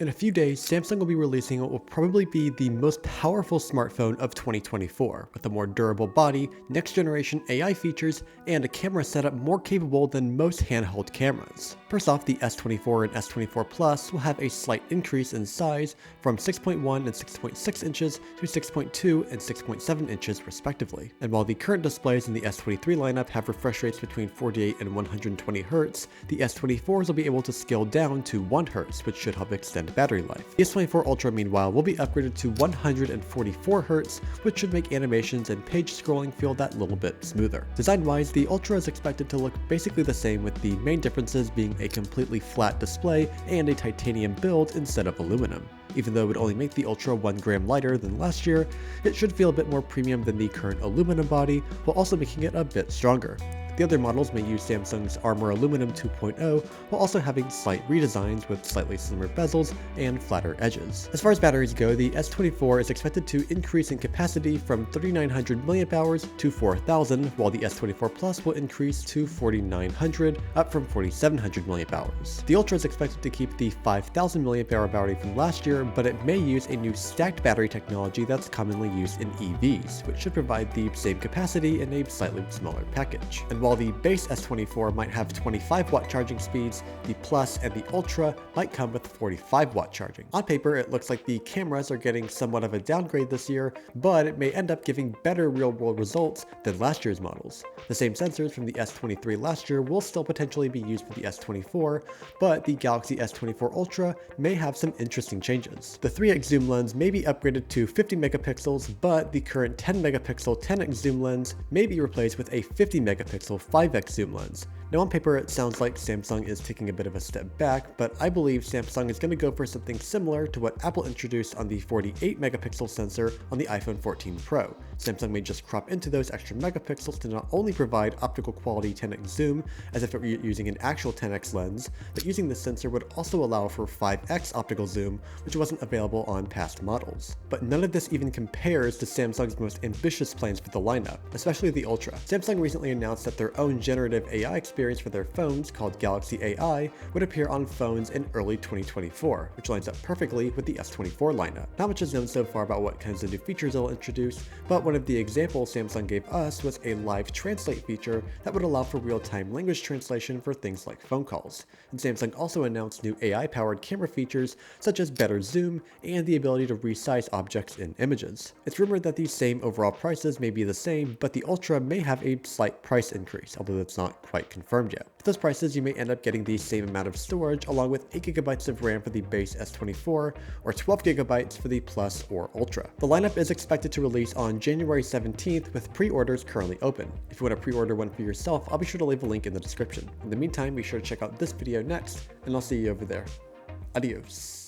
In a few days, Samsung will be releasing what will probably be the most powerful smartphone of 2024, with a more durable body, next-generation AI features, and a camera setup more capable than most handheld cameras. First off, the S24 and S24 Plus will have a slight increase in size from 6.1 and 6.6 inches to 6.2 and 6.7 inches respectively. And while the current displays in the S23 lineup have refresh rates between 48 and 120 Hz, the S24s will be able to scale down to 1 Hz, which should help extend battery life. The S24 Ultra, meanwhile, will be upgraded to 144 Hz, which should make animations and page scrolling feel that little bit smoother. Design-wise, the Ultra is expected to look basically the same, with the main differences being a completely flat display and a titanium build instead of aluminum. Even though it would only make the Ultra 1 gram lighter than last year, it should feel a bit more premium than the current aluminum body, while also making it a bit stronger. The other models may use Samsung's Armor Aluminum 2.0, while also having slight redesigns with slightly slimmer bezels and flatter edges. As far as batteries go, the S24 is expected to increase in capacity from 3900 mAh to 4000, while the S24 Plus will increase to 4900, up from 4700 mAh. The Ultra is expected to keep the 5000 mAh battery from last year, but it may use a new stacked battery technology that's commonly used in EVs, which should provide the same capacity in a slightly smaller package. And while the base S24 might have 25-watt charging speeds, the Plus and the Ultra might come with 45-watt charging. On paper, it looks like the cameras are getting somewhat of a downgrade this year, but it may end up giving better real-world results than last year's models. The same sensors from the S23 last year will still potentially be used for the S24, but the Galaxy S24 Ultra may have some interesting changes. The 3x zoom lens may be upgraded to 50 megapixels, but the current 10 megapixel 10x zoom lens may be replaced with a 50 megapixel 5x zoom lens. Now on paper, it sounds like Samsung is taking a bit of a step back, but I believe Samsung is going to go for something similar to what Apple introduced on the 48 megapixel sensor on the iPhone 14 Pro. Samsung may just crop into those extra megapixels to not only provide optical quality 10x zoom, as if it were using an actual 10x lens, but using this sensor would also allow for 5x optical zoom, which wasn't available on past models. But none of this even compares to Samsung's most ambitious plans for the lineup, especially the Ultra. Samsung recently announced that their own generative AI experience for their phones, called Galaxy AI, would appear on phones in early 2024, which lines up perfectly with the S24 lineup. Not much is known so far about what kinds of new features it'll introduce, but one of the examples Samsung gave us was a live translate feature that would allow for real-time language translation for things like phone calls. And Samsung also announced new AI-powered camera features such as better zoom and the ability to resize objects in images. It's rumored that these same overall prices may be the same, but the Ultra may have a slight price increase, although that's not quite confirmed yet. At those prices, you may end up getting the same amount of storage along with 8GB of RAM for the base S24 or 12GB for the Plus or Ultra. The lineup is expected to release on January 17th, with pre-orders currently open. If you want to pre-order one for yourself, I'll be sure to leave a link in the description. In the meantime, be sure to check out this video next, and I'll see you over there. Adios.